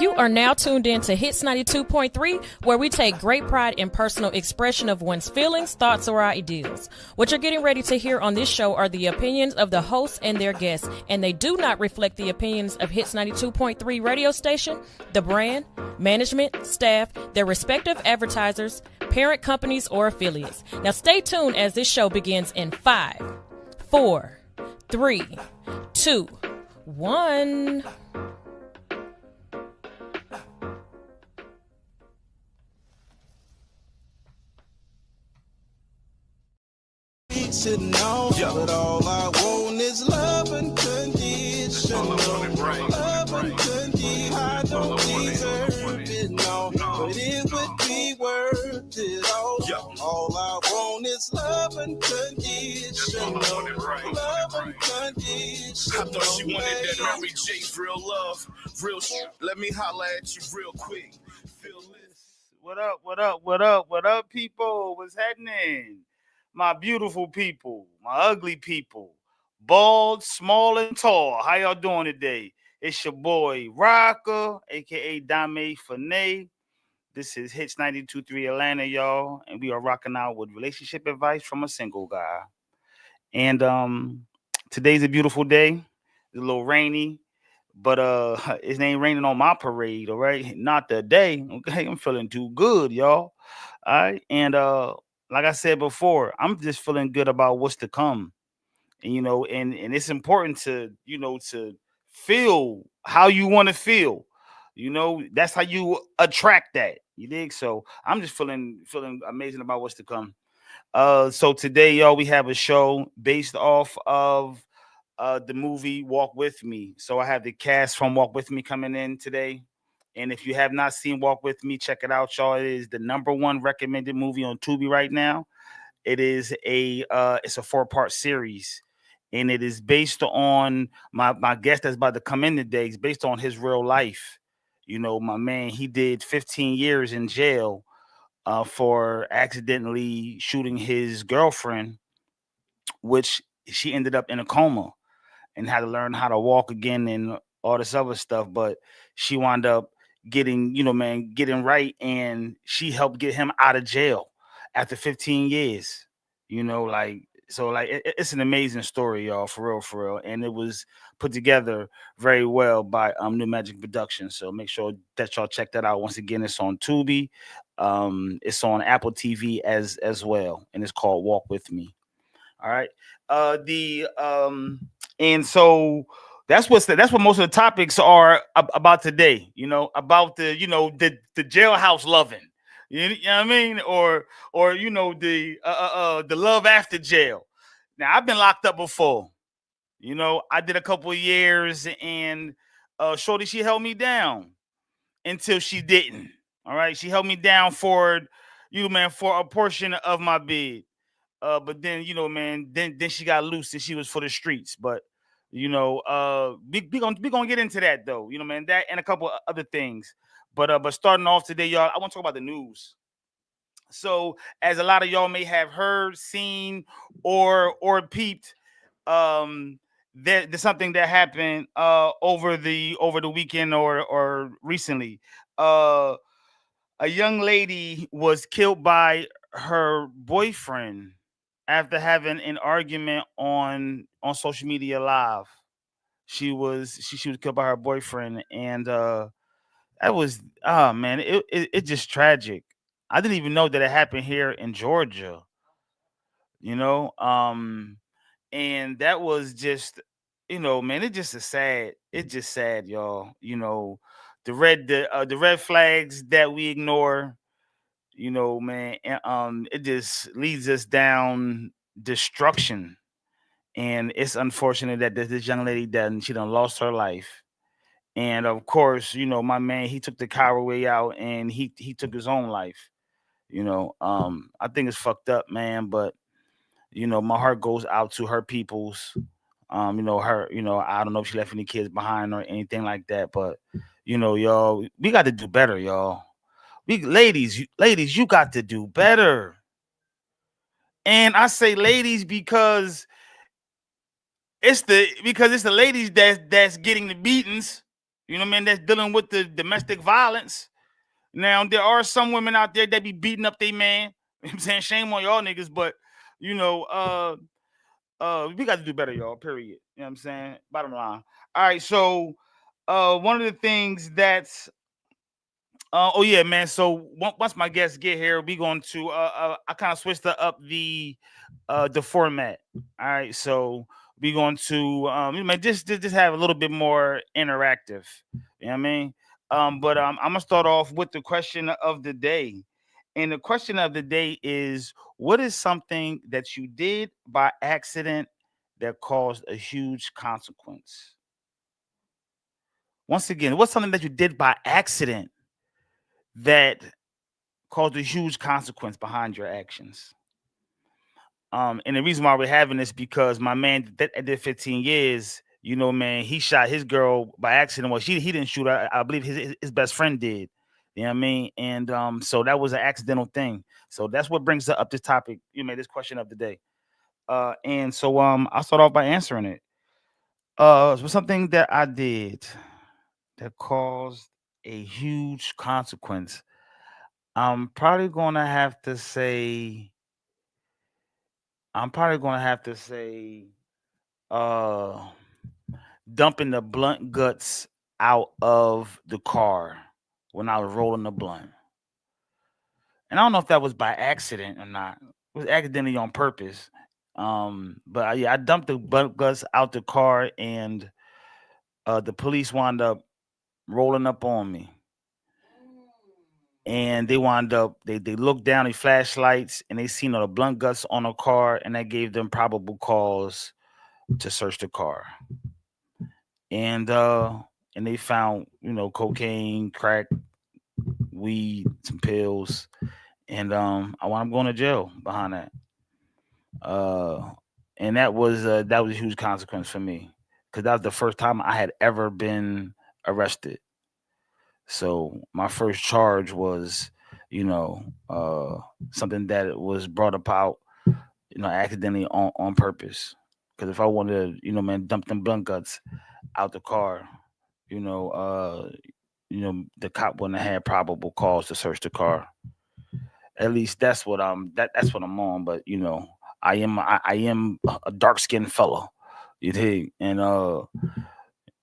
You are now tuned in to Hits 92.3, where we take great pride in personal expression of one's feelings, thoughts, or ideals. What you're getting ready to hear on this show are the opinions of the hosts and their guests, and they do not reflect the opinions of Hits 92.3 radio station, the brand, management, staff, their respective advertisers, parent companies, or affiliates. Now stay tuned as this show begins in 5, 4, 3, 2, 1. Should know, but all I want is love unconditional. Love unconditional. I don't deserve it, no, but it would be worth it all. All I want is love unconditional. Love unconditional. I thought she wanted that Mary J. Real love, real shit. Let me holla at you real quick. Feel this. What up, what up, what up, what up, people? What's happening? My beautiful people, my ugly people, bald, small, and tall. How y'all doing today? It's your boy, Rocca, a.k.a. Dame Fanay. This is Hits 92.3 Atlanta, y'all, and we are rocking out with relationship advice from a single guy. And today's a beautiful day. It's a little rainy, but it ain't raining on my parade, all right? Not today, okay? I'm feeling too good, y'all. All right, and like I said before, I'm just feeling good about what's to come. And and it's important to, to feel how you want to feel. That's how you attract that. You dig? So I'm just feeling amazing about what's to come. So today, y'all, we have a show based off of the movie Walk With Me. So I have the cast from Walk With Me coming in today. And if you have not seen Walk With Me, check it out, y'all. It is the #1 recommended movie on Tubi right now. It is it's a 4-part series, and it is based on my guest that's about to come in today. It's based on his real life. My man, he did 15 years in jail for accidentally shooting his girlfriend, which she ended up in a coma and had to learn how to walk again and all this other stuff. But she wound up getting, getting right, and she helped get him out of jail after 15 years. It's an amazing story, y'all, for real. And it was put together very well by New Magic Productions. So make sure that y'all check that out. Once again, it's on Tubi. It's on Apple TV as well, and it's called Walk With Me. All right. And so that's what most of the topics are about today. About the jailhouse loving. You know what I mean? Or the love after jail. Now I've been locked up before. I did a couple of years, and shorty, she held me down until she didn't. All right, she held me down for for a portion of my bid. But then, man, then she got loose and she was for the streets. But we gonna get into that though. Man, that and a couple of other things. But starting off today, y'all, I want to talk about the news. So, as a lot of y'all may have heard, seen, or peeped, there's something that happened over the weekend or recently. A young lady was killed by her boyfriend after having an argument on social media live. She was killed by her boyfriend, and that was, oh man, it just tragic. I didn't even know that it happened here in Georgia. you know um and that was just, man, it's just sad, y'all. The red flags that we ignore, man, and, it just leads us down destruction. And it's unfortunate that this young lady she done lost her life. And of course, my man, he took the coward way out, and he took his own life. I think it's fucked up, man, but my heart goes out to her peoples. Her, I don't know if she left any kids behind or anything like that, but y'all, we got to do better, y'all. Ladies, you got to do better. And I say ladies because it's the ladies that's getting the beatings. You know what I mean? That's dealing with the domestic violence. Now, there are some women out there that be beating up their man. You know what I'm saying? Shame on y'all niggas, but you know, we got to do better, y'all. Period. You know what I'm saying? Bottom line. All right, so one of the things that's oh yeah, man. So once my guests get here, we going to I kind of switched up the format. All right, so we going to just have a little bit more interactive. You know what I mean? But I'm gonna start off with the question of the day, and the question of the day is: what is something that you did by accident that caused a huge consequence? Once again, what's something that you did by accident that caused a huge consequence behind your actions? And the reason why we're having this because my man that did 15 years, you know, man, he shot his girl by accident. Well, he didn't shoot her. I believe his best friend did. You know what I mean? And so that was an accidental thing. So that's what brings up this topic. You made this question of the day. And so I'll start off by answering it. It was something that I did that caused a huge consequence. I'm probably gonna have to say I'm probably gonna have to say uh dumping the blunt guts out of the car when I was rolling the blunt. And I don't know if that was by accident or not. It was accidentally on purpose. But yeah, I dumped the blunt guts out the car and the police wound up rolling up on me. And they wound up they looked down the flashlights and they seen all the blunt guts on the car and that gave them probable cause to search the car. And and they found, you know, cocaine, crack, weed, some pills, and I wound up going to jail behind that. Uh and that was a huge consequence for me because that was the first time I had ever been arrested. So my first charge was, you know, something that was brought about, you know, accidentally on purpose. Because if I wanted to, you know, man, dump them blunt guts out the car, you know, the cop wouldn't have had probable cause to search the car. At least that's what I'm on. But you know, I am a dark skinned fella. You dig? And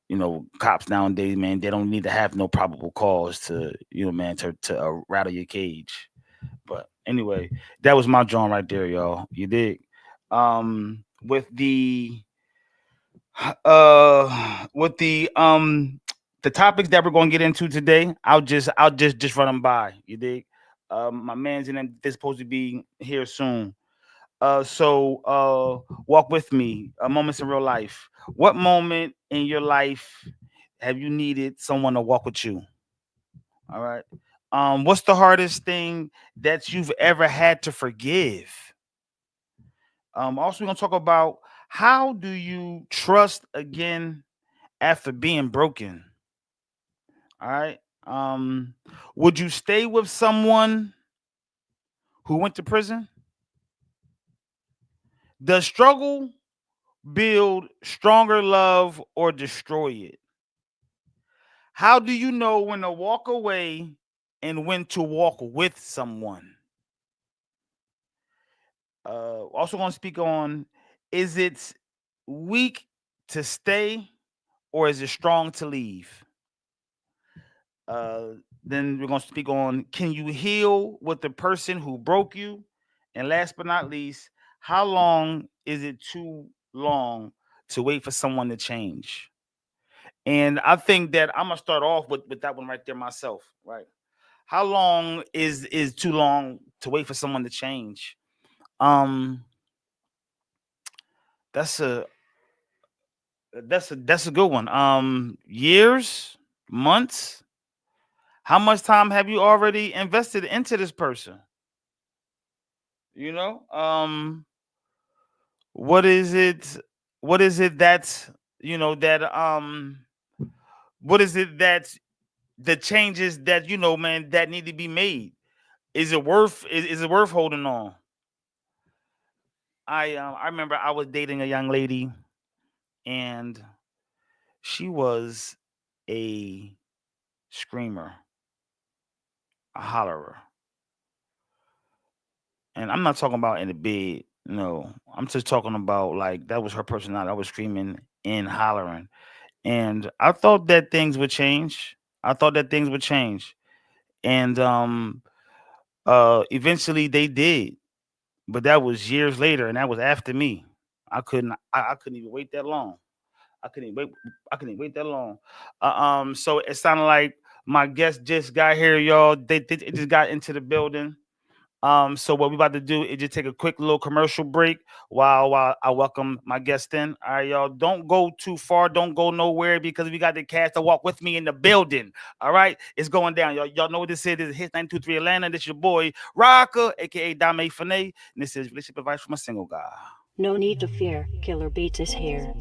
you know, cops nowadays, man, they don't need to have no probable cause to, you know, man, to rattle your cage. But anyway, that was my drawing right there, y'all. You dig? With the topics that we're going to get into today, I'll just run them by. You dig? My man's in them. They're supposed to be here soon. Walk with me. Moments in real life. What moment in your life have you needed someone to walk with you? All right. What's the hardest thing that you've ever had to forgive? Also, we're gonna talk about how do you trust again after being broken. All right. Would you stay with someone who went to prison? Does struggle build stronger love or destroy it? How do you know when to walk away and when to walk with someone? Also, going to speak on, is it weak to stay or is it strong to leave? Uh, then we're going to speak on, can you heal with the person who broke you? And last but not least, how long is it too long to wait for someone to change? And I think that I'm gonna start off with that one right there myself. Right? How long is too long to wait for someone to change? Um, that's a that's a good one. Years, months. How much time have you already invested into this person? You know, what is it? What is it that's, you know, that what is it that's the changes that, you know, man, that need to be made? Is it worth holding on? I remember I was dating a young lady and she was a screamer, a hollerer. And I'm not talking about in the bed. No, I'm just talking about like that was her personality. I was screaming and hollering. And I thought that things would change. I thought that things would change. And eventually they did. But that was years later, and that was after me. I couldn't even wait that long. I couldn't wait that long. So it sounded like my guest just got here, y'all. They just got into the building. So what we about to do is just take a quick little commercial break while I welcome my guest in. All right, y'all. Don't go too far. Don't go nowhere because we got the cast to walk with me in the building. All right, it's going down. Y'all know what this is. This is Hit 92.3 Atlanta. This is your boy Rocca, aka Dame Fene, and this is relationship advice from a single guy. No need to fear. Killer Beats is here.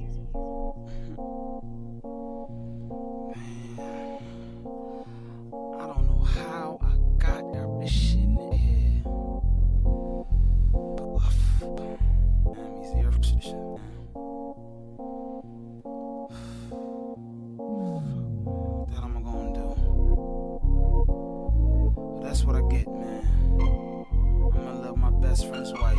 I don't know how I got this shit in here. Let me see your shit. That I'm gonna do. That's what I get, man. I'm gonna love my best friend's wife.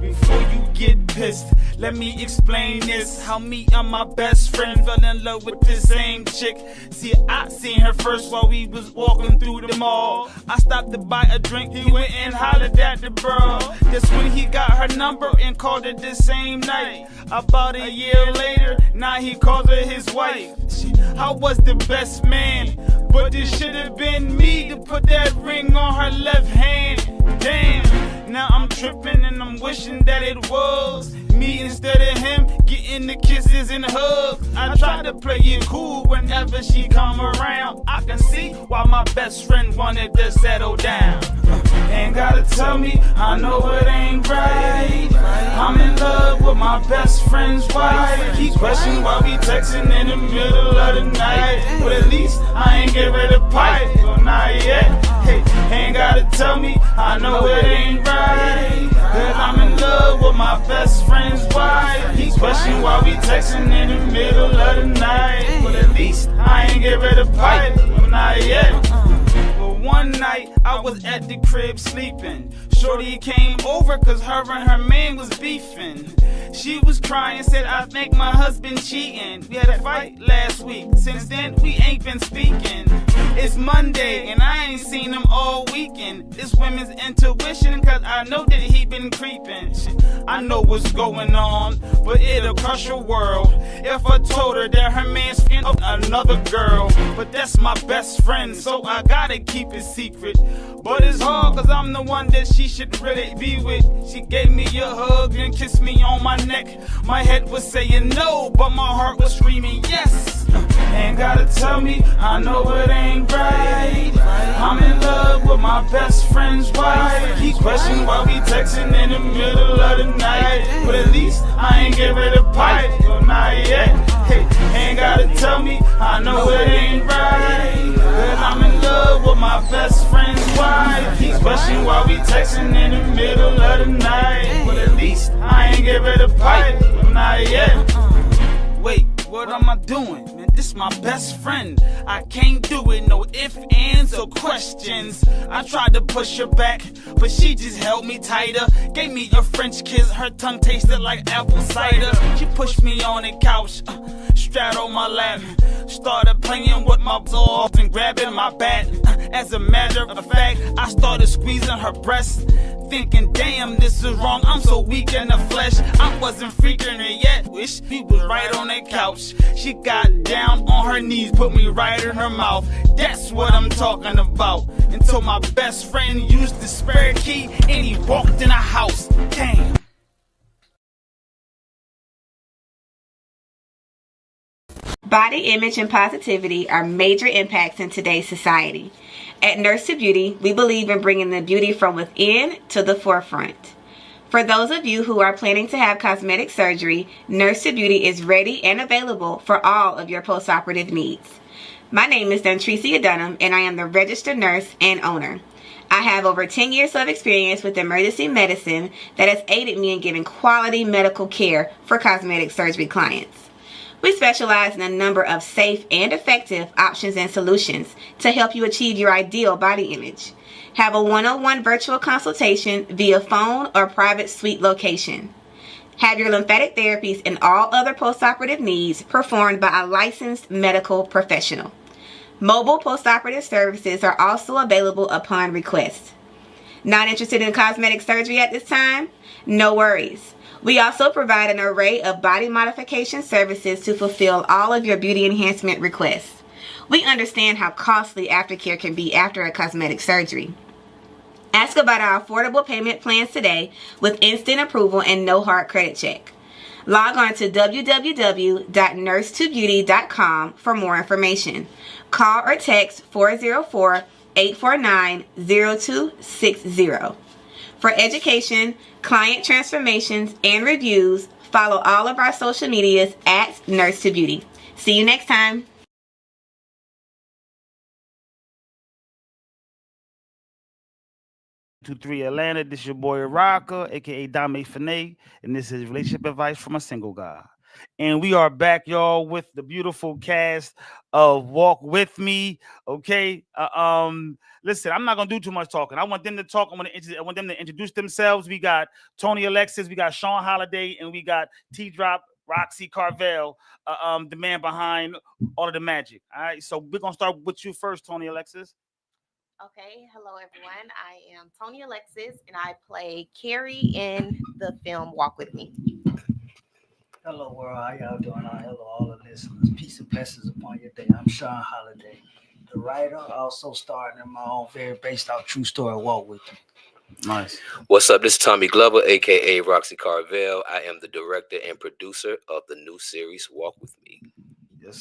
Before you get pissed, let me explain this. How me and my best friend fell in love with the same chick. See, I seen her first while we was walking through the mall. I stopped to buy a drink, he went and hollered at the bro. That's when he got her number and called it the same night. About a year later, now he calls her his wife. I was the best man, but this should have been me to put that ring on her left hand. Damn. Now I'm tripping and I'm wishing that it was me instead of him getting the kisses and hugs. I try to play it cool whenever she come around. I can see why my best friend wanted to settle down. Ain't gotta tell me, I know it ain't right. I'm in love with my best friend's wife. He questioned why we texting in the middle of the night. But at least I ain't get rid of pipe, but not yet. Hey, ain't gotta tell me, I know it ain't right. Cause I'm in love with my best friend's wife. He questioned why we texting in the middle of the night. But at least I ain't get rid of pipe, but not yet. But one night I was at the crib sleeping. Shorty came over cause her and her man was beefing. She was crying, said I think my husband cheating. We had a fight last week, since then we ain't been speaking. It's Monday and I ain't seen him all weekend. This women's intuition cause I know that he been creeping. I know what's going on, but it'll crush your world if I told her that her man's f***ing another girl. But that's my best friend, so I gotta keep it secret. But it's hard cause I'm the one that she should really be with. She gave me a hug and kissed me on my neck. My head was saying no, but my heart was screaming yes. Ain't gotta tell me, I know it ain't right. I'm in love with my best friend's wife. He questioned why we texting in the middle of the night. But at least I ain't get rid of pipe, but not yet. Hey, ain't gotta tell me, I know it ain't right. Cause I'm in love with my best friend's wife. He questioned why we texting in the middle of the night. But at least I ain't get rid of pipe, but not yet. Wait, what am I doing? Man, this my best friend. I can't do it, no ifs, ands, or questions. I tried to push her back, but she just held me tighter. Gave me a French kiss, her tongue tasted like apple cider. She pushed me on the couch, straddled my lap. Started playing with my balls and grabbing my bat. As a matter of fact, I started squeezing her breast. Thinking, damn, this is wrong, I'm so weak in the flesh. I wasn't freaking her yet, wish she was right on that couch. She got down on her knees, put me right in her mouth. That's what I'm talking about. Until my best friend used the spare key and he walked in the house. Damn. Body image and positivity are major impacts in today's society. At Nurse to Beauty, we believe in bringing the beauty from within to the forefront. For those of you who are planning to have cosmetic surgery, Nurse to Beauty is ready and available for all of your postoperative needs. My name is Dontricia Dunham, and I am the registered nurse and owner. I have over 10 years of experience with emergency medicine that has aided me in giving quality medical care for cosmetic surgery clients. We specialize in a number of safe and effective options and solutions to help you achieve your ideal body image. Have a one-on-one virtual consultation via phone or private suite location. Have your lymphatic therapies and all other postoperative needs performed by a licensed medical professional. Mobile postoperative services are also available upon request. Not interested in cosmetic surgery at this time? No worries. We also provide an array of body modification services to fulfill all of your beauty enhancement requests. We understand how costly aftercare can be after a cosmetic surgery. Ask about our affordable payment plans today with instant approval and no hard credit check. Log on to www.nurse2beauty.com for more information. Call or text 404-849-0260. For education, client transformations, and reviews, follow all of our social medias at Nurse2Beauty. See you next time. 23 Atlanta. This is your boy Rocca, aka Dame Finay, and this is relationship advice from a single guy. And we are back, y'all, with the beautiful cast of Walk With Me. Okay. Listen, I'm not gonna do too much talking. I want them to talk. I want them to introduce themselves. We got Tony Alexis, we got Sean Holiday, and we got T-Drop Roxy Carvel, the man behind all of the magic. All right. So we're gonna start with you first, Tony Alexis. Okay, hello everyone. I am Tony Alexis, and I play Carrie in the film Walk With Me. Hello world, how y'all doing? Hello all the listeners. Peace and blessings upon your day. I'm Sean Holiday, the writer, also starring in my own very based off true story Walk With Me. Nice. What's up? This is Tommy Glover, aka Roxy Carvel. I am the director and producer of the new series Walk With Me. Yes,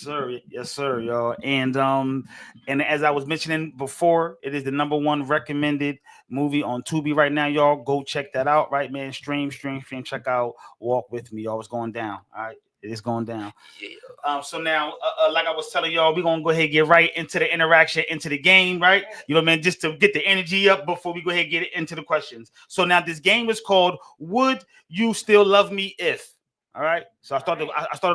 sir, y'all. And as I was mentioning before, it is the #1 recommended movie on Tubi right now, y'all. Go check that out, right, man? Stream. Check out Walk With Me, y'all. It's going down. All right, it is going down. Yeah. So now, like I was telling y'all, we're gonna go ahead and get right into the interaction, into the game, right? You know what I mean? Just to get the energy up before we go ahead and get into the questions. So now this game is called Would You Still Love Me If? All right. So I started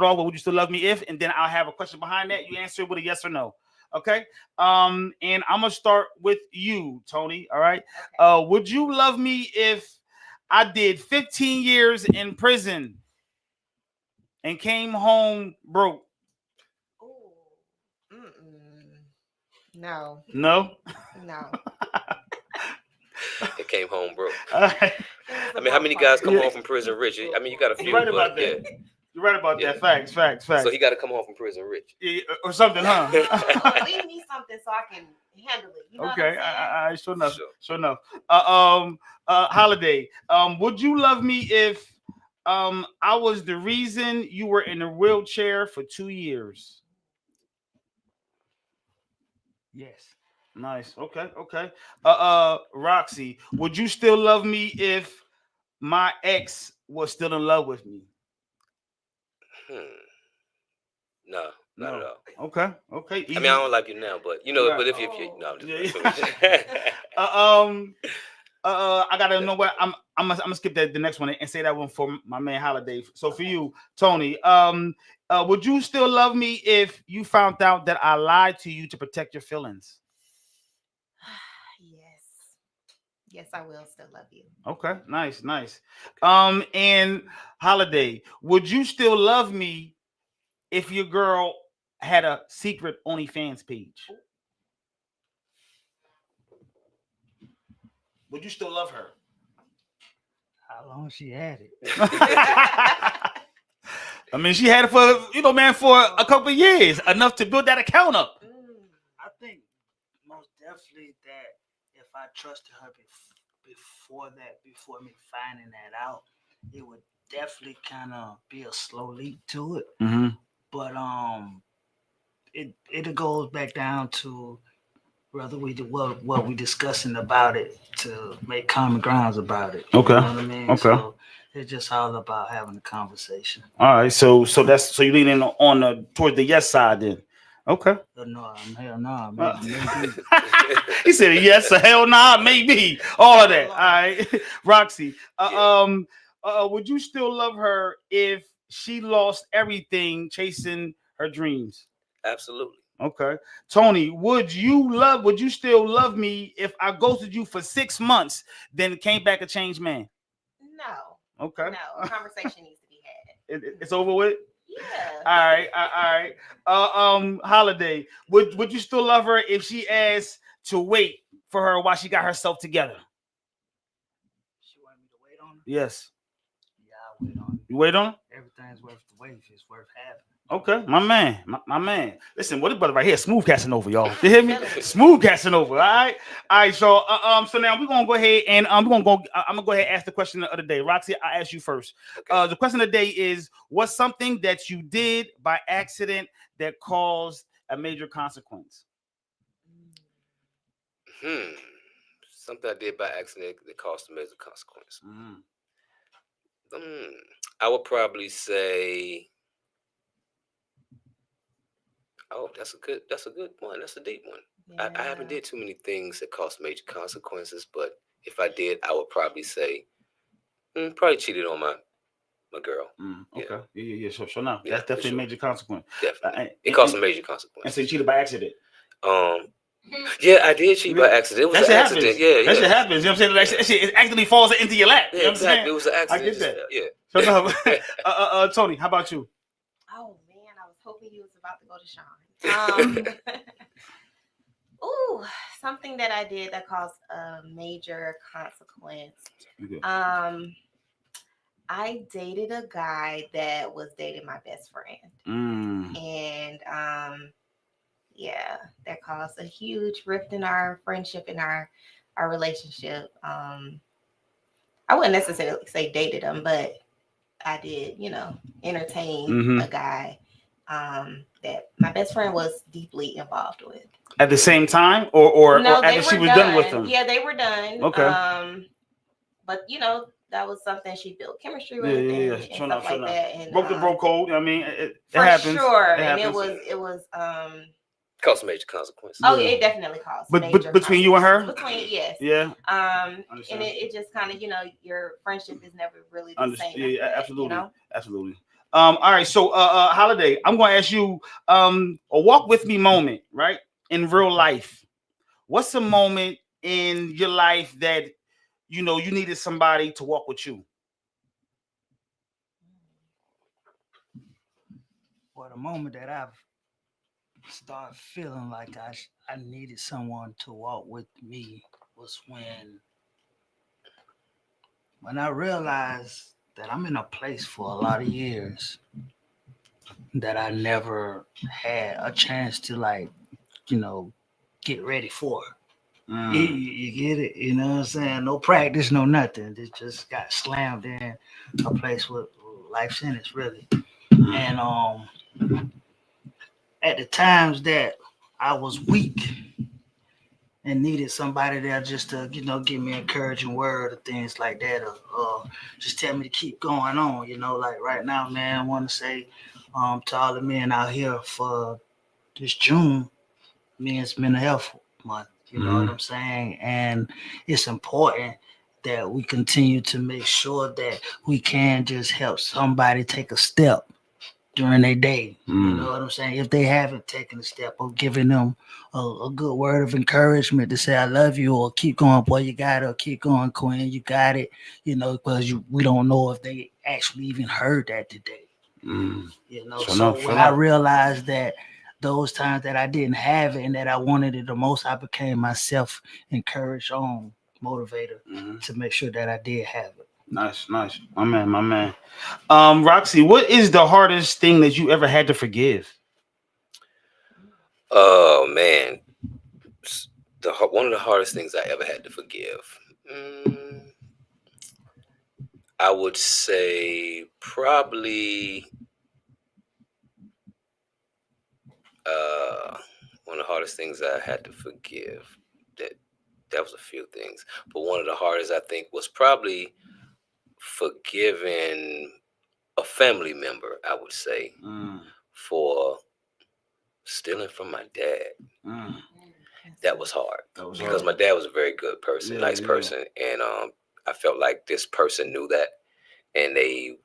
off with Would You Still Love Me If? And then I'll have a question behind that. You answer it with a yes or no. Okay. And I'm gonna start with you, Tony. All right. Okay. Would you love me if I did 15 years in prison and came home broke? Ooh. No. No. It came home broke. All right. I mean, how many guys come home from prison rich? I mean, you got a few, You're right but about that. yeah. You're right about that. Facts. So he got to come home from prison rich. Yeah, or something, huh? Leave me something so I can handle it. You know Okay. what I'm saying? Sure enough. Holiday. Would you love me if I was the reason you were in a wheelchair for 2 years? Yes. Nice. Okay. Roxy, would you still love me if my ex was still in love with me? No, not at all. Okay. I mean, I don't like you now, but you know, Right. but if you no, I'm just I gotta know what I'm gonna skip the next one and say that one for my man Holiday. So for you, Tony, would you still love me if you found out that I lied to you to protect your feelings? Yes, I will still love you. Okay, nice. And Holiday, would you still love me if your girl had a secret OnlyFans page? Would you still love her? How long she had it? I mean, she had it for for a couple of years, enough to build that account up. I think most definitely that if I trusted her before me finding that out, it would definitely kind of be a slow leap to it. Mm-hmm. But it goes back down to whether what we discussing about it to make common grounds about it. Okay. You know what I mean? Okay. So it's just all about having a conversation. All right. So you leaning on toward the yes side then. Okay. No, hell no. Maybe. He said yes or hell nah, maybe. All of that. All right. Roxy, would you still love her if she lost everything chasing her dreams. Absolutely. Okay. Tony, would you still love me if I ghosted you for 6 months, then came back a changed man? No. Okay. No, a conversation needs to be had. It's over with? Yeah. All right. Holiday, would you still love her if she asked to wait for her while she got herself together? She wanted me to wait on her? Yes. Yeah, I'll wait on her. You wait on her? Everything's worth the wait if it's worth having. Okay, my man, my man. Listen, what this brother right here, smooth casting over, y'all. You hear me? Smooth casting over. All right. So, so now we're gonna go ahead and I'm gonna go ahead and ask the question of the day. Roxy, I ask you first. Okay. The question of the day is: what's something that you did by accident that caused a major consequence? Something I did by accident that caused a major consequence. Mm-hmm. I would probably say. Oh, that's a good one. That's a deep one. Yeah. I haven't did too many things that caused major consequences, but if I did, I would probably say probably cheated on my girl. Okay. Yeah. So now Yeah, that's definitely sure. a major consequence. Definitely. It caused a major consequence. And so you cheated by accident. Yeah, I did cheat by accident. It was an accident. Happens. Yeah. That shit happens. You know what I'm saying? That shit it accidentally falls into your lap. Yeah, You know exactly. It what was an I'm accident. saying? I get that. Yeah. So no, Tony, how about you? Oh man, I was hoping you was about to go to Sean. Ooh, something that I did that caused a major consequence. I dated a guy that was dating my best friend. And yeah, that caused a huge rift in our friendship and our relationship. I wouldn't necessarily say dated him, but I did, entertain a guy that my best friend was deeply involved with. At the same time, or no, after she was done with him? Yeah, they were done. Okay. But that was something she built chemistry with and Sure stuff like that. And broke the bro code. I mean, it for happens. sure. It And happens. it was caused major consequences. Oh, yeah, it definitely caused. But between you and her? Yes. Yeah. And it just kind of, your friendship is never really the same. Yeah, absolutely. Absolutely. All right. So, Holiday, I'm going to ask you a walk with me moment, right? In real life. What's a moment in your life that, you needed somebody to walk with you? Well, the moment that I've started feeling like I needed someone to walk with me was when I realized that I'm in a place for a lot of years that I never had a chance to get ready for. You get it? You know what I'm saying? No practice, no nothing. It just got slammed in a place with life sentence, really. And at the times that I was weak and needed somebody there just to, give me an encouraging word or things like that, or just tell me to keep going on, like right now, man, I want to say to all the men out here for this June, Men's Mental Health Month, you know what I'm saying? And it's important that we continue to make sure that we can just help somebody take a step during their day. You know what I'm saying? If they haven't taken a step, or giving them a good word of encouragement to say, I love you, or keep going, boy, you got it, or keep going, Queen, you got it, because we don't know if they actually even heard that today. When I realized that those times that I didn't have it and that I wanted it the most, I became myself encouraged on motivator to make sure that I did have it. Nice. My man. Roxy, what is the hardest thing that you ever had to forgive? Oh, man. One of the hardest things I ever had to forgive. I would say probably one of the hardest things I had to forgive. That was a few things, but one of the hardest I think was probably forgiving a family member. I would say for stealing from my dad. That was hard because my dad was a very good person, nice person, and I felt like this person knew that, and they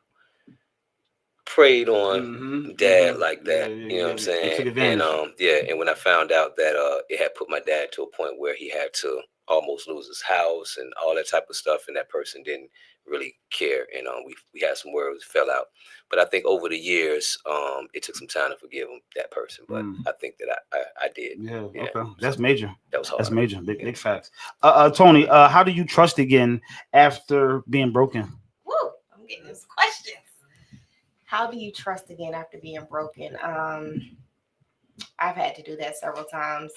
preyed on dad like that. You know what I'm saying? And and when I found out that it had put my dad to a point where he had to almost lose his house and all that type of stuff, and that person didn't really care, and we had some words, fell out. But I think over the years, it took some time to forgive that person. But I think that I did. Yeah. Okay. That's major. That was hard. That's major. Big facts. Tony, how do you trust again after being broken? Woo! I'm getting these questions. How do you trust again after being broken? I've had to do that several times.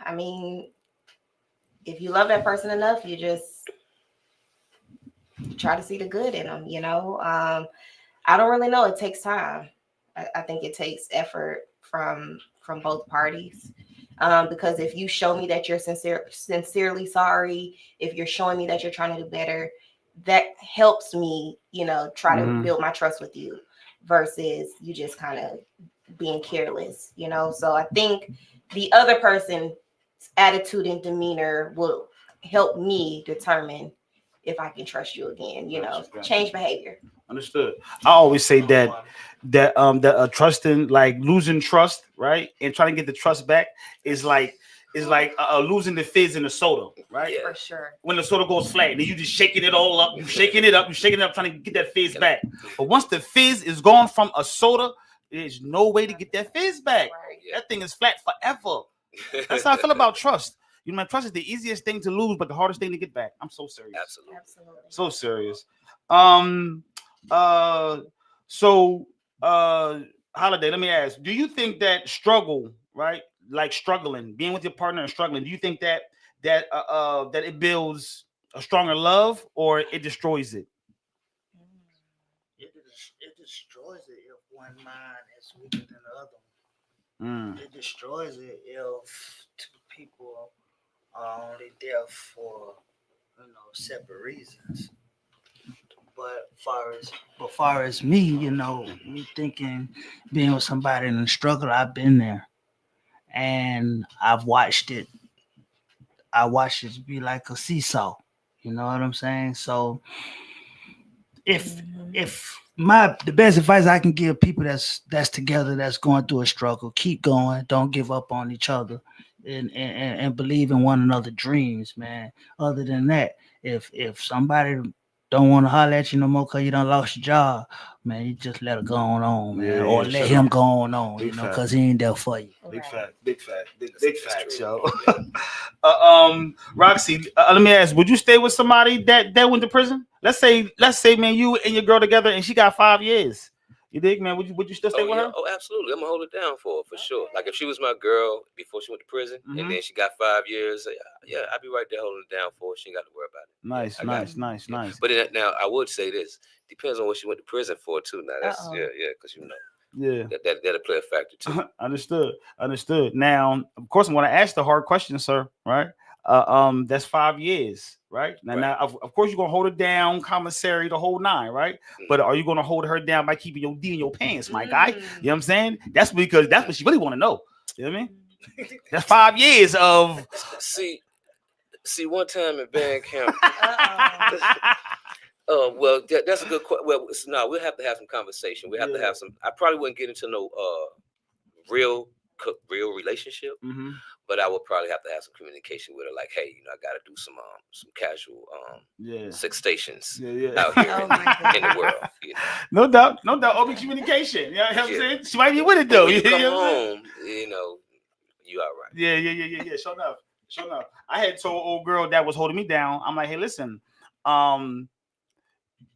I mean, if you love that person enough, you just try to see the good in them, you know. I don't really know. It takes time. I think it takes effort from both parties. Because if you show me that you're sincerely sorry, if you're showing me that you're trying to do better, that helps me, you know, try to build my trust with you versus you just kind of being careless, you know. So I think the other person's attitude and demeanor will help me determine if I can trust you again, you know. Change behavior. Understood. I always say that trusting, like losing trust, right, and trying to get the trust back is like losing the fizz in the soda, right? Yeah. For sure. When the soda goes flat, then you just shaking it all up, you shaking it up, trying to get that fizz back. But once the fizz is gone from a soda, there's no way to get that fizz back. Right. That thing is flat forever. That's how I feel about trust. You know, trust is the easiest thing to lose, but the hardest thing to get back. I'm so serious. Absolutely. So serious. Holiday, let me ask, do you think that struggle, right? Like struggling, being with your partner and struggling, do you think that it builds a stronger love or it destroys it? It destroys it if one mind is weaker than the other. It destroys it if two people are only there for, you know, separate reasons. But far as me, you know, me thinking being with somebody in the struggle, I've been there, and I've watched it. I watched it be like a seesaw. You know what I'm saying? So if the best advice I can give people that's together, that's going through a struggle, keep going, don't give up on each other, and believe in one another's dreams, man. Other than that, if somebody don't want to holler at you no more because you done lost your job, man, you just let it go on, man, or let him go on, you know, because he ain't there for you. Big fact, big facts, yo. Roxy, let me ask, would you stay with somebody that went to prison? Let's say, man, you and your girl together, and she got 5 years. You dig, man? Would you still stay with her? Oh, absolutely. I'm gonna hold it down for sure. Like if she was my girl before she went to prison, and then she got 5 years, I'd be right there holding it down for her. She ain't got to worry about it. Nice. But now I would say this: depends on what she went to prison for too. Now that's because you know, that'll play a factor too. Understood. Now, of course, I'm going to ask the hard question, sir. Right? That's 5 years, right? Now, of course, you're gonna hold it down, commissary, the whole 9, right? But are you gonna hold her down by keeping your D in your pants, my guy? You know what I'm saying? That's because that's what she really want to know. You know what I mean? That's 5 years of see. One time in band camp. Well, that's a good question. Well, no, we'll have to have some conversation. We have to have some. I probably wouldn't get into no real relationship. But I would probably have to have some communication with her, like, hey, you know, I got to do some casual sex stations out here in the world. You know? No doubt. Open communication. You know what I'm saying? She might be with it though. When you come home, you know, you all right. Yeah. Sure enough. I had told old girl that was holding me down. I'm like, hey, listen,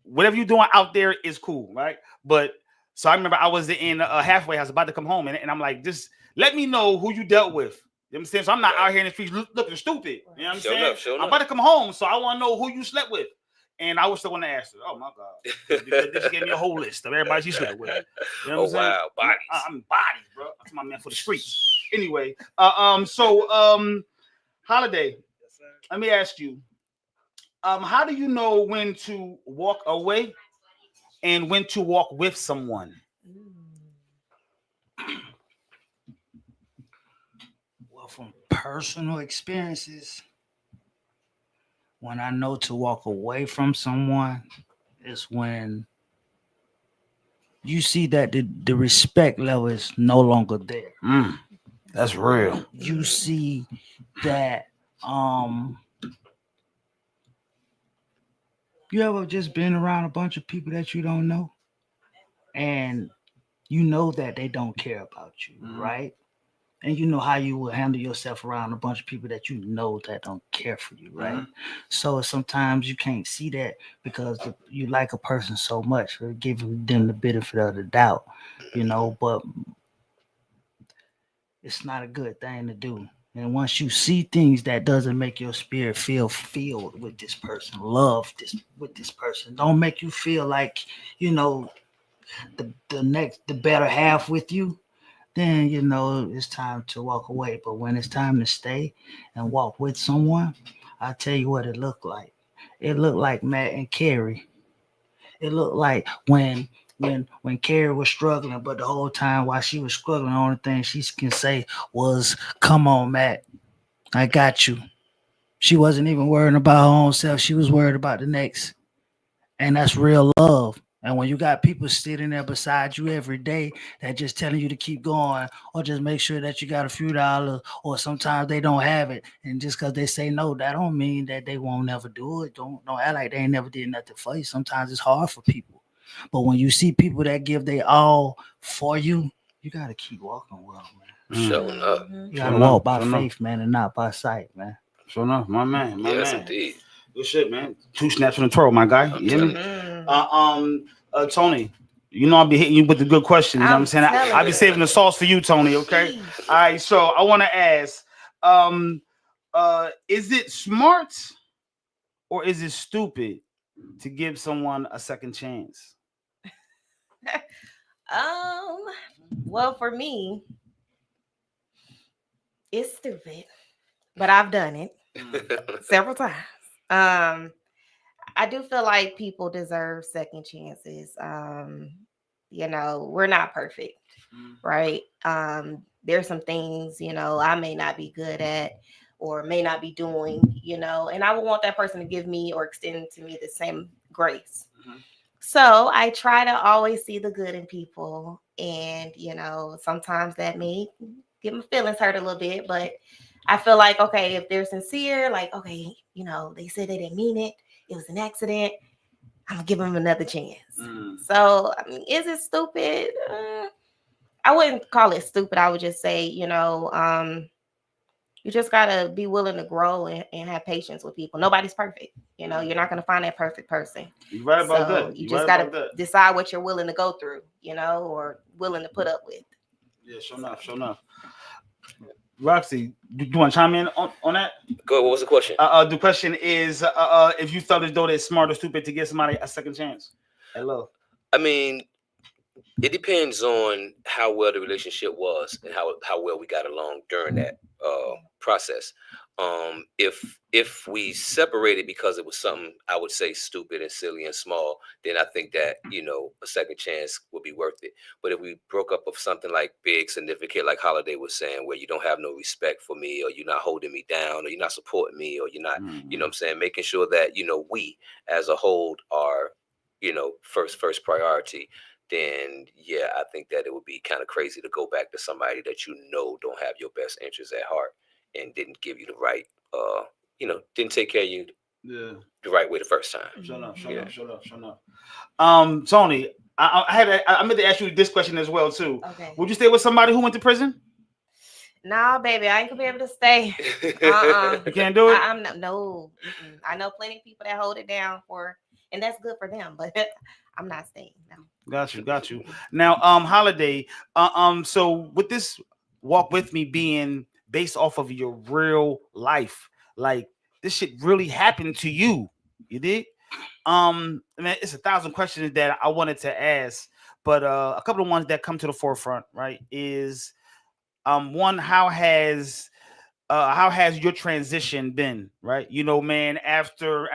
whatever you're doing out there is cool, right? But so I remember I was in a halfway house about to come home, and I'm like, just let me know who you dealt with. You know what I'm saying? So I'm not out here in the streets looking stupid. You know what I'm saying? I'm about to come home, so I want to know who you slept with. And I was still want to ask her, oh my God. Because she gave me a whole list of everybody she slept with. You know what I'm saying? Wow, bodies. I'm bodies, bro. That's my man for the streets. Anyway, Holiday, let me ask you, how do you know when to walk away and when to walk with someone? From personal experiences, when I know to walk away from someone is when you see that the respect level is no longer there. That's real. You see that you ever just been around a bunch of people that you don't know, and you know that they don't care about you, right? And you know how you will handle yourself around a bunch of people that you know that don't care for you, right? So sometimes you can't see that because you like a person so much, or giving them the benefit of the doubt, but it's not a good thing to do. And once you see things that doesn't make your spirit feel filled with this person, love this with this person, don't make you feel like, the better half with you, then it's time to walk away. But when it's time to stay and walk with someone, I'll tell you what it looked like. It looked like Matt and Carrie. It looked like when Carrie was struggling, but the whole time while she was struggling, the only thing she can say was, "Come on, Matt, I got you." She wasn't even worrying about her own self. She was worried about the next. And that's real love. And when you got people sitting there beside you every day that just telling you to keep going, or just make sure that you got a few dollars, or sometimes they don't have it, and just because they say no, that don't mean that they won't never do it. Don't act like they ain't never did nothing for you. Sometimes it's hard for people. But when you see people that give their all for you, you got to keep walking with them, man. Showing up. You got to walk by faith, man, and not by sight, man. Sure enough, my man. Yes, indeed. Good shit, man. 2 snaps on the throat, my guy. You hear me? Tony, you know I'll be hitting you with the good questions. You know what I'm saying? I'll be saving the sauce for you, Tony. Okay. All right. So I want to ask, is it smart or is it stupid to give someone a second chance? Well, for me, it's stupid, but I've done it several times. I do feel like people deserve second chances. We're not perfect, right? There's some things, I may not be good at or may not be doing, and I would want that person to give me or extend to me the same grace. So I try to always see the good in people. And, sometimes that may get my feelings hurt a little bit, but I feel like, okay, if they're sincere, like, okay, they said they didn't mean it. It was an accident. I'm gonna give them another chance. So, I mean, is it stupid? I wouldn't call it stupid. I would just say, you just gotta be willing to grow and have patience with people. Nobody's perfect. You're not gonna find that perfect person. You're right about that. You just gotta decide what you're willing to go through, or willing to put up with. Yeah, sure enough. Roxy, do you want to chime in on that? Go ahead. What was the question? The question is, if you felt as though it's smart or stupid to give somebody a second chance at love. I mean, it depends on how well the relationship was and how well we got along during that process. If we separated because it was something I would say stupid and silly and small, then I think that a second chance would be worth it. But if we broke up of something like big, significant, like Holiday was saying, where you don't have no respect for me, or you're not holding me down, or you're not supporting me, or you're not, making sure that we as a whole are, first priority, then yeah, I think that it would be kind of crazy to go back to somebody that don't have your best interests at heart and didn't give you the right, didn't take care of you the right way the first time. Shut up. Tony, I meant to ask you this question as well too. Okay. Would you stay with somebody who went to prison? Nah, baby, I ain't gonna be able to stay. You can't do it. I'm no. I know plenty of people that hold it down and that's good for them, but I'm not staying. No. Got you. Now, Holiday. So with this walk with me being based off of your real life, like this shit really happened to you. You did? Man, it's 1,000 questions that I wanted to ask, but a couple of ones that come to the forefront, right? Is one, how has your transition been, right? Man, after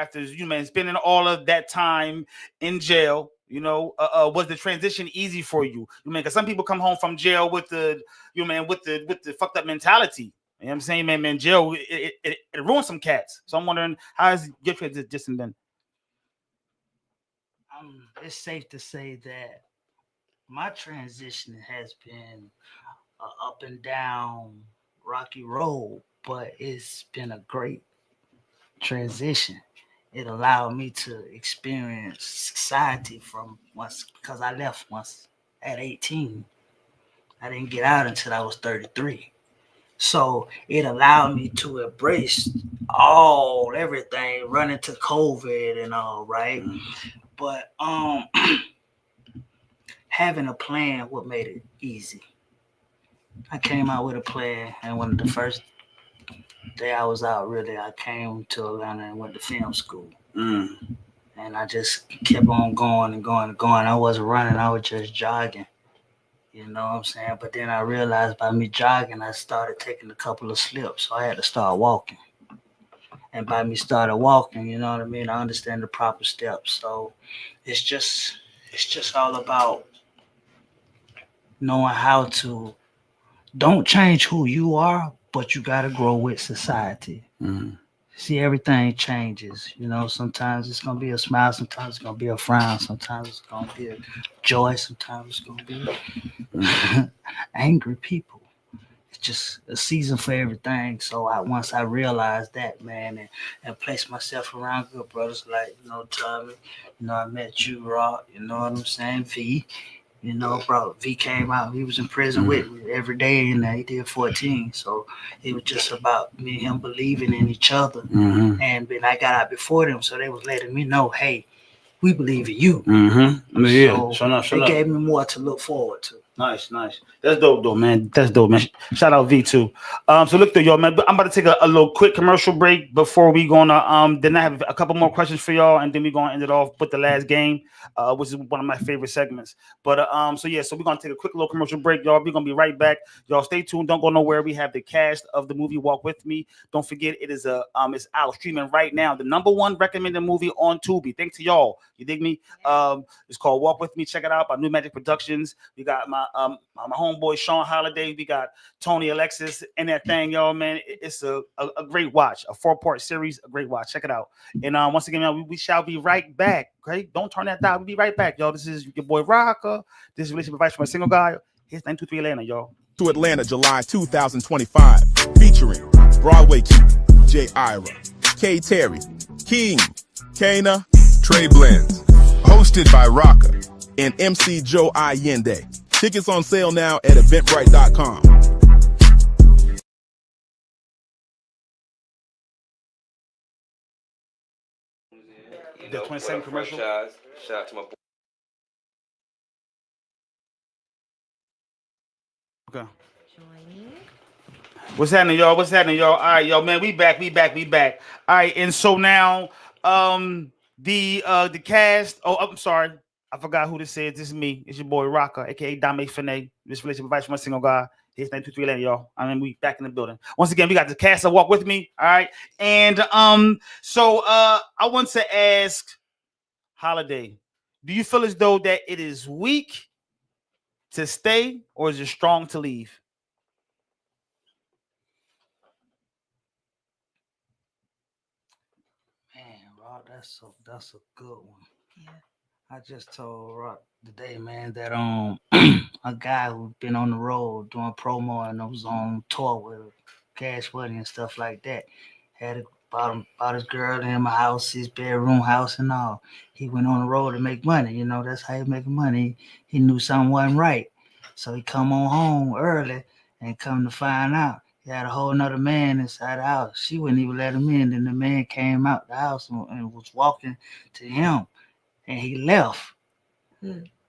spending all of that time in jail, was the transition easy for you? Because some people come home from jail with the fucked up mentality. You know what I'm saying, man? Jail it ruins some cats. So I'm wondering, how has your transition been? It's safe to say that my transition has been a up and down rocky road, but it's been a great transition. It allowed me to experience society from once because I left once at 18. I didn't get out until I was 33. So it allowed me to embrace everything, running to COVID and all, right? But having a plan what made it easy. I came out with a plan, and when the first day I was out, really, I came to Atlanta and went to film school. And I just kept on going and going and going. I wasn't running, I was just jogging. You know what I'm saying? But then I realized by me jogging, I started taking a couple of slips. So I had to start walking. And by me started walking, you know what I mean? I understand the proper steps. So it's just all about knowing how to don't change who you are, but you gotta grow with society. See, everything changes. You know, sometimes it's gonna be a smile, sometimes it's gonna be a frown, sometimes it's gonna be a joy, sometimes it's gonna be angry people. It's just a season for everything. So once I realized that, man, and placed myself around good brothers like, Tommy, I met you, Rock, you know what I'm saying, V. Bro, V came out. He was in prison with me every day, and he did 14. So it was just about me and him believing in each other. And then I got out before them, so they was letting me know, hey, we believe in you. Yeah, So they gave me more to look forward to. Nice. That's dope, though, man. That's dope, man. Shout out V2. So look, though, y'all, man. I'm about to take a little quick commercial break before we gonna then I have a couple more questions for y'all, and then we're gonna end it off with the last game, which is one of my favorite segments. But so we're gonna take a quick little commercial break, y'all. We're gonna be right back. Y'all stay tuned. Don't go nowhere. We have the cast of the movie Walk With Me. Don't forget, it is it's out streaming right now. The #1 recommended movie on Tubi. Thanks to y'all. You dig me? It's called Walk With Me. Check it out by New Magic Productions. We got my homeboy Sean Holiday. We got Tony Alexis in that thing, y'all, man. It's a great watch, a 4-part series, a great watch. Check it out. And once again, y'all, we shall be right back. Okay, don't turn that down. We'll be right back, y'all. This is your boy Rocca. This is relationship advice from a single guy. Here's 923 Atlanta, y'all. To Atlanta, July 2025, featuring Broadway Keeper, J. Ira, K. Terry, King, Kana, Trey Blends, hosted by Rocca and MC Joe Allende. Tickets on sale now at eventbrite.com. The 22nd commercial. Shout out to my boy. Okay. What's happening, y'all? All right, yo, man, we back. All right, and so now, the cast. Oh, I'm sorry, I forgot who this is. This is me. It's your boy Rocca, aka Dame Finet. This relationship advice from a single guy. Here's 923 Atlanta, y'all. I mean, we back in the building once again. We got the cast that Walk With Me. All right, and so I want to ask Holiday, do you feel as though that it is weak to stay, or is it strong to leave? Man, Rock, that's a good one. Yeah. I just told Rock today, man, that a guy who's been on the road doing promo and was on tour with Cash Money and stuff like that bought his girl in my house, his bedroom house and all. He went on the road to make money. That's how he making money. He knew something wasn't right, so he come on home early and come to find out he had a whole nother man inside the house. She wouldn't even let him in. Then the man came out the house and was walking to him, and he left.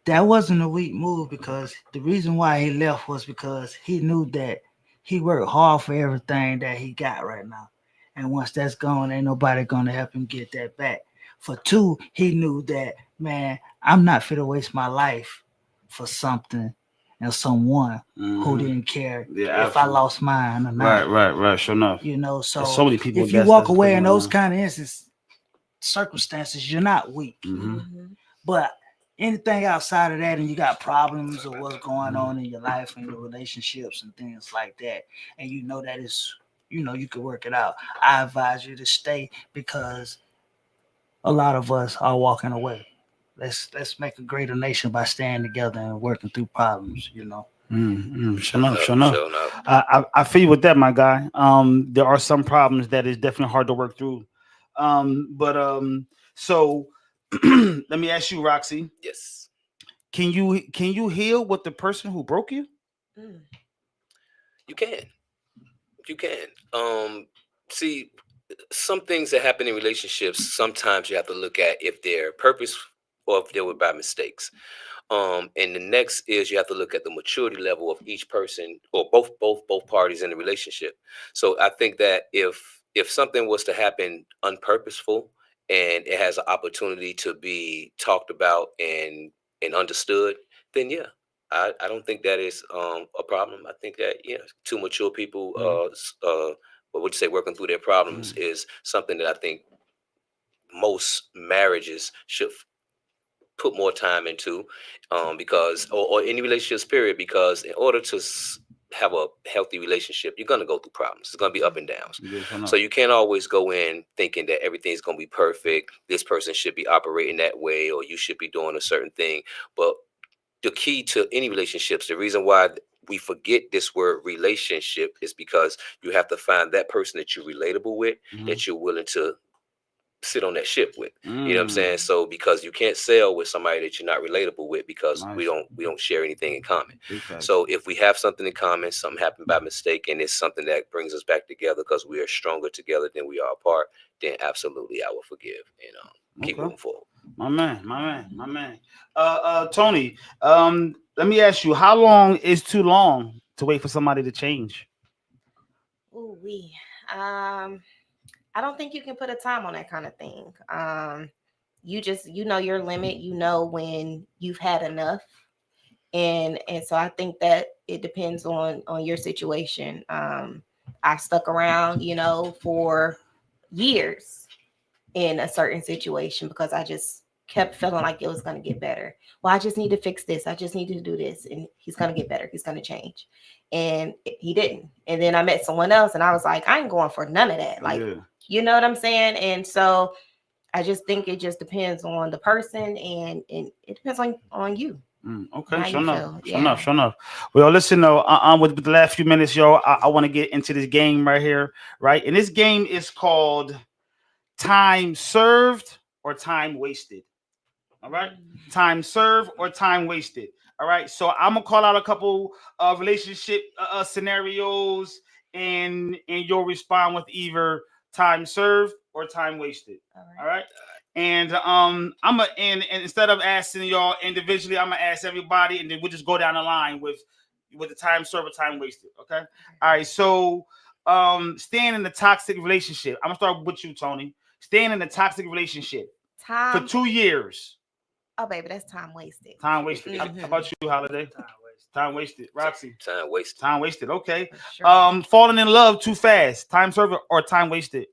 That wasn't a weak move, because the reason why he left was because he knew that he worked hard for everything that he got right now. And once that's gone, ain't nobody going to help him get that back. For two, he knew that, man, I'm not fit to waste my life for something and someone who didn't care if I lost mine or not. Right. Sure enough. So there's so many people. If you walk away in those kind of circumstances, you're not weak. But anything outside of that, and you got problems or what's going on in your life and your relationships and things like that, and that is, you can work it out, I advise you to stay, because a lot of us are walking away. let's make a greater nation by staying together and working through problems. Sure enough. I feel you with that, my guy. There are some problems that is definitely hard to work through. So let me ask you, Roxy. Yes. Can you heal with the person who broke you? You can. You can. See, some things that happen in relationships, sometimes you have to look at if they're purpose or if they were by mistakes. And the next is you have to look at the maturity level of each person or both parties in the relationship. So I think that if something was to happen unpurposeful and it has an opportunity to be talked about and understood, then yeah. I don't think that is a problem. I think that two mature people what would you say working through their problems is something that I think most marriages should put more time into, because or any relationships period, because in order to have a healthy relationship, you're going to go through problems. It's going to be up and downs. So you can't always go in thinking that everything's going to be perfect. This person should be operating that way, or you should be doing a certain thing. But the key to any relationships, the reason why we forget this word relationship is because you have to find that person that you're relatable with, that you're willing to sit on that ship with. You know what I'm saying? So because you can't sail with somebody that you're not relatable with, because we don't share anything in common. So if we have something in common, something happened by mistake, and it's something that brings us back together because we are stronger together than we are apart, then absolutely I will forgive and keep moving forward. My man. Tony, let me ask you, how long is too long to wait for somebody to change? Ooh, I don't think you can put a time on that kind of thing. You know your limit, you know when you've had enough. And so I think that it depends on your situation. I stuck around, for years in a certain situation because I just kept feeling like it was going to get better. Well, I just need to fix this. I just need to do this. And he's going to get better. He's going to change. And he didn't. And then I met someone else and I was like, I ain't going for none of that. Like, you know what I'm saying? And so I just think it just depends on the person and it depends on you. Okay, sure enough. Well, listen though, with the last few minutes, yo, I want to get into this game right here, right? And this game is called Time Served or Time Wasted. All right, time served or time wasted. All right, so I'm gonna call out a couple of relationship scenarios, and you'll respond with either time served or time wasted. All right. And and instead of asking y'all individually, I'm gonna ask everybody, and then we'll just go down the line with the time served or time wasted. Okay. All right. So staying in the toxic relationship. I'm gonna start with you, Tony. Staying in the toxic relationship for 2 years. Oh, baby, that's time wasted. Time wasted. How about you, Holiday? Time wasted. Roxy. Time wasted. Time wasted. Okay. Sure. Falling in love too fast. Time served or time wasted?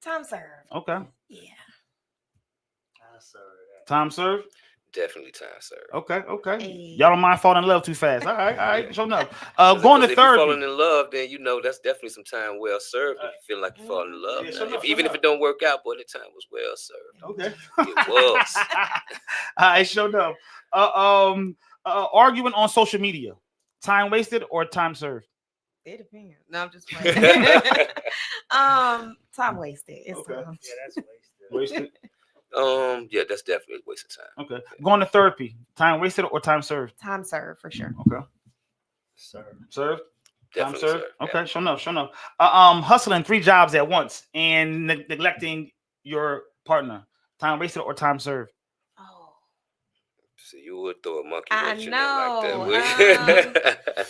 Time served. Okay. Yeah. Time served. Definitely time served. Okay. Hey. Y'all don't mind falling in love too fast. All right. Show enough. Going to therapy. If you're falling in love, then that's definitely some time well served. If you feel like you're falling in love, even if it don't work out, boy, the time was well served. Okay. It was. All right, show enough. Arguing on social media, time wasted or time served? It depends. No, I'm just playing. Time wasted. It's okay. Yeah, that's wasted. Wasted. Yeah, that's definitely a waste of time. Okay. Going to therapy, time wasted or time served? Time served for sure. Okay. Served. Definitely time served. Served. Okay. Yeah. Show enough. Hustling 3 jobs at once and neglecting your partner, time wasted or time served? Oh. So you would throw a monkey wrench in there like that.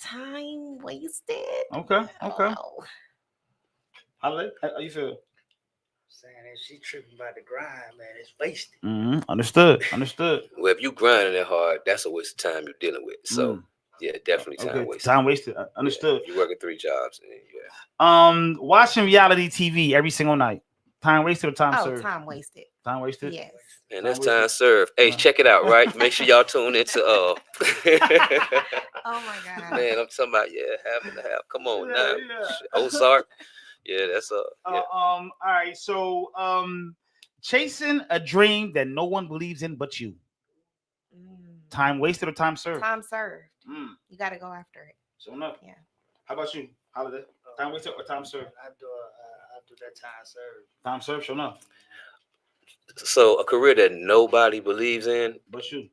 Time wasted. Okay. How you feel? Saying that she tripping by the grind, man, it's wasted. Understood. Well, if you grinding that hard, that's a waste of time you're dealing with. So yeah, definitely time wasted. Time wasted. Understood. Yeah, you're working 3 jobs. Yeah. Watching reality TV every single night. Time wasted or time served? Time wasted. Time wasted. Yes. And that's time served. Hey, check it out, right? Make sure y'all tune into Oh my God. Man, I'm talking about half and a half. Come on now. Yeah. Ozark. Yeah, that's All right. So Chasing a dream that no one believes in but you. Time wasted or time served? Time served. You got to go after it. So enough. Yeah. How about you, Holiday? Time wasted or time served? I do that time served. Time served, sure enough. So a career that nobody believes in but you.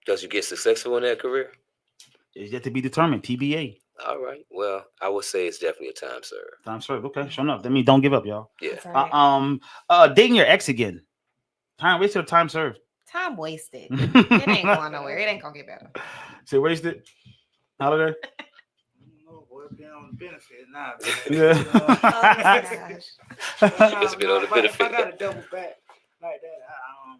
Does you get successful in that career? It's yet to be determined. TBA. All right. Well, I would say it's definitely a time served. Time served. Okay, sure enough. That means don't give up, y'all. Yeah. Right. Dating your ex again. Time wasted or time served? Time wasted. It ain't going nowhere. It ain't gonna get better. So wasted. Holiday. We're being on the benefit now. Yeah. It's been on the benefit. If I got to double back like that,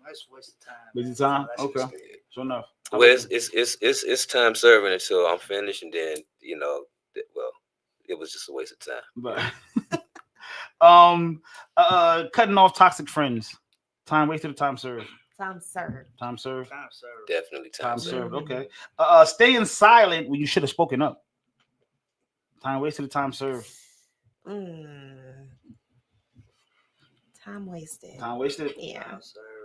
that's waste of time. Waste of time. Okay. Sure enough. Well, it's time serving until I'm finished, and then well, it was just a waste of time. But cutting off toxic friends. Time wasted or time served? Time served. Time served. Time served. Definitely time served. Okay. Staying silent when you should have spoken up. Time wasted or time served? Time wasted. Time wasted? Yeah.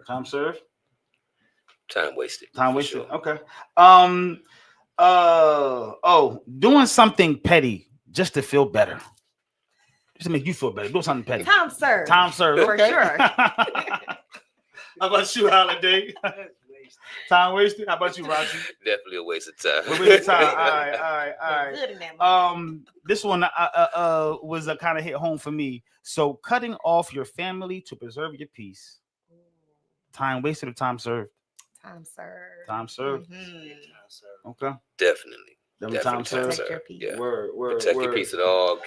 Time served? Time wasted. Time wasted. Sure. Okay. Doing something petty just to feel better. Just to make you feel better. Do something petty. Time served. Time served. For Okay. sure. How about you, Holiday? Time wasted. How about you, Raji? Definitely a waste of time. A waste of time. All right. Good in that moment. This one was a kind of hit home for me. So cutting off your family to preserve your peace. Time wasted or time served? Time served. Time served. Okay. Definitely. Time served. Protect your peace. Yeah. Word. Protect your peace at all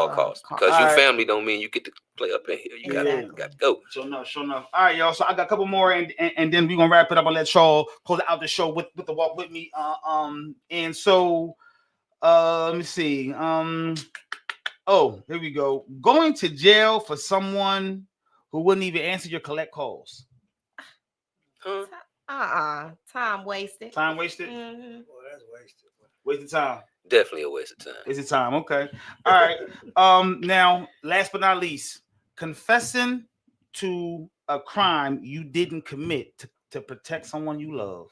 costs. Because your family don't mean you get to play up in here. You got to go. Sure enough. All right, y'all. So I got a couple more, and then we're gonna wrap it up and let y'all close out the show with the walk with me. And so let me see. Here we go. Going to jail for someone who wouldn't even answer your collect calls. Time wasted. Time wasted. Well, that's wasted. Wasted time. Definitely a waste of time. Wasted time. Okay. All right. Now, last but not least, confessing to a crime you didn't commit to protect someone you love.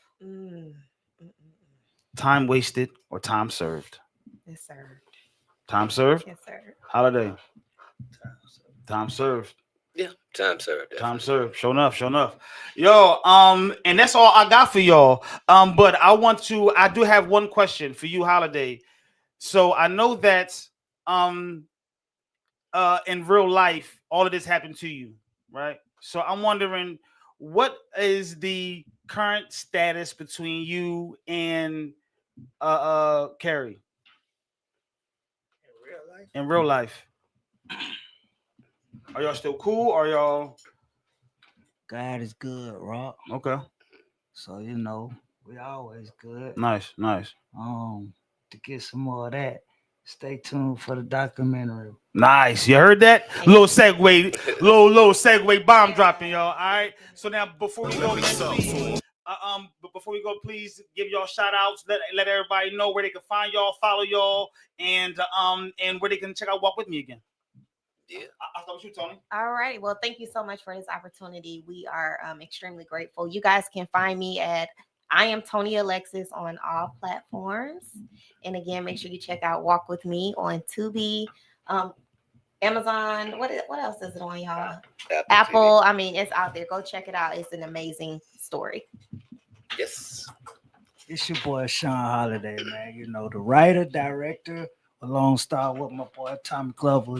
Time wasted or time served? Yes, sir. Time served? Yes, sir. Holiday. Time served. Yeah, time served. Definitely. Time served. Sure enough. Yo, and that's all I got for y'all. But I do have one question for you, Holiday. So I know that in real life, all of this happened to you, right? So I'm wondering, what is the current status between you and Carrie? In real life. Are y'all still cool? Are y'all? God is good, Rock. Okay. So we always good. Nice. To get some more of that, stay tuned for the documentary. Nice. You heard that? Little segue bomb dropping, y'all. All right. So now before we go, please give y'all shout outs. Let everybody know where they can find y'all, follow y'all, and where they can check out Walk With Me again. Yeah. I'll start with you, Tony. All right. Well, thank you so much for this opportunity. We are extremely grateful. You guys can find me at I am Tony Alexis on all platforms. And again, make sure you check out Walk With Me on Tubi, Amazon. What else is it on, y'all? Apple. I mean, it's out there. Go check it out. It's an amazing story. Yes. It's your boy Sean Holiday, man. The writer, director, alongside with my boy Tommy Glover.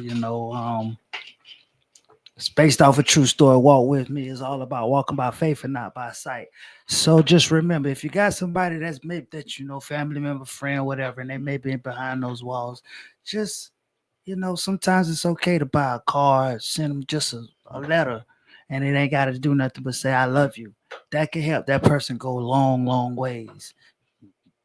It's based off a true story. Walk With Me is all about walking by faith and not by sight. So just remember, if you got somebody that's maybe that family member, friend, whatever, and they may be behind those walls, just sometimes it's okay to buy a card, send them just a letter, and it ain't got to do nothing but say I love you. That can help that person go long ways.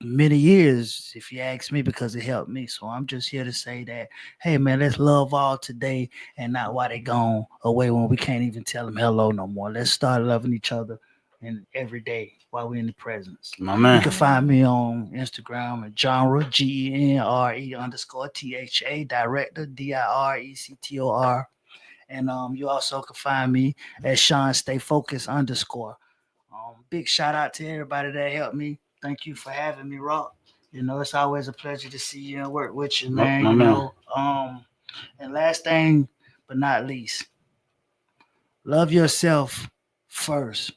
Many years, if you ask me, because it helped me. So I'm just here to say that, hey man, let's love all today and not while they gone away when we can't even tell them hello no more. Let's start loving each other and every day while we're in the presence. My man. You can find me on Instagram at genre, GENRE_THA, director, DIRECTOR. And you also can find me at Sean Stay Focused _. Big shout out to everybody that helped me. Thank you for having me, Rock. You know, it's always a pleasure to see you and work with you, man. My you man. know, and last thing but not least, love yourself first.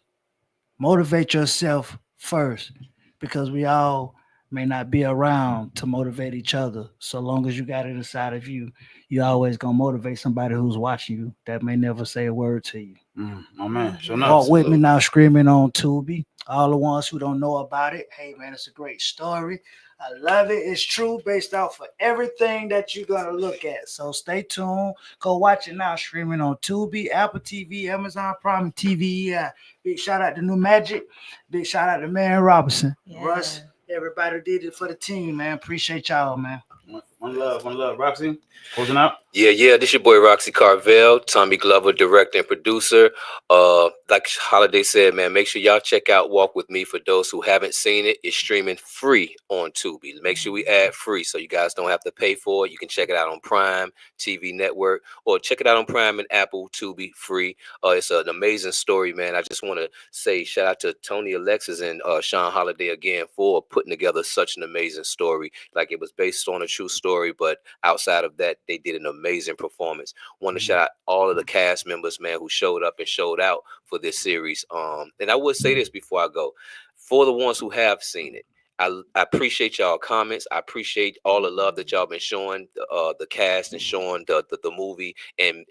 Motivate yourself first, because we all may not be around to motivate each other. So long as you got it inside of you, you always gonna motivate somebody who's watching you that may never say a word to you. My man. So Walk with me now, screaming on Tubi. All the ones who don't know about it, hey man, it's a great story. I love it. It's true, based off of everything that you're gonna look at. So stay tuned. Go watch it now, streaming on Tubi, Apple TV, Amazon Prime TV. Yeah. Big shout out to New Magic. Big shout out to Man Robinson. Yeah. Russ, everybody did it for the team, man. Appreciate y'all, man. One love. Roxy, closing out. Yeah. This your boy Roxy Carvel, Tommy Glover, director and producer. Like Holiday said, man, make sure y'all check out Walk With Me. For those who haven't seen it, it's streaming free on Tubi. Make sure we add free so you guys don't have to pay for it. You can check it out on Prime TV Network, or check it out on Prime and Apple Tubi free. It's an amazing story, man. I just want to say shout out to Tony Alexis and Sean Holiday again for putting together such an amazing story. Like, it was based on a true story, but outside of that, they did an amazing performance. Want to shout out all of the cast members, man, who showed up and showed out for this series. And I would say this before I go, for the ones who have seen it, I appreciate y'all comments. I appreciate all the love that y'all been showing the cast and showing the movie and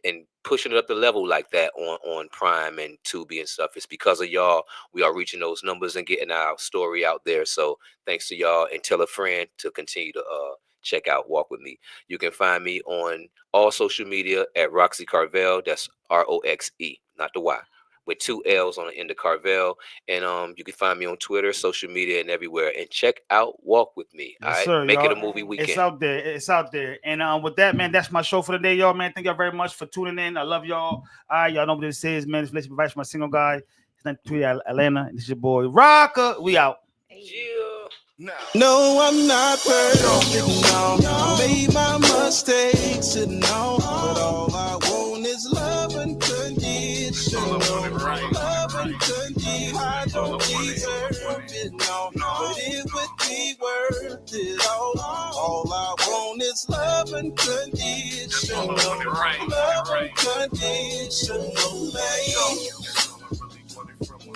pushing it up the level like that on Prime and Tubi and stuff. It's because of y'all we are reaching those numbers and getting our story out there. So thanks to y'all, and tell a friend to continue to check out Walk With Me. You can find me on all social media at Roxy Carvel. That's ROXE, not the Y, with 2 L's on the end of Carvel. And you can find me on Twitter, social media, and everywhere. And check out Walk With Me. Yes, all right, sir, make y'all. it a movie weekend. It's out there. And with that, man, that's my show for the day, y'all. Man, thank y'all very much for tuning in. I love y'all. All right, y'all know what this is, man. It's Flex Advice from my single guy. His name is Atlanta. And this is your boy Rocca. We out. No, I'm not perfect, no. I made my mistakes, and no, but all I want is love unconditional. Love unconditional. I don't deserve it, no, but it would be worth it all. All I want is love unconditional. Love unconditional, baby.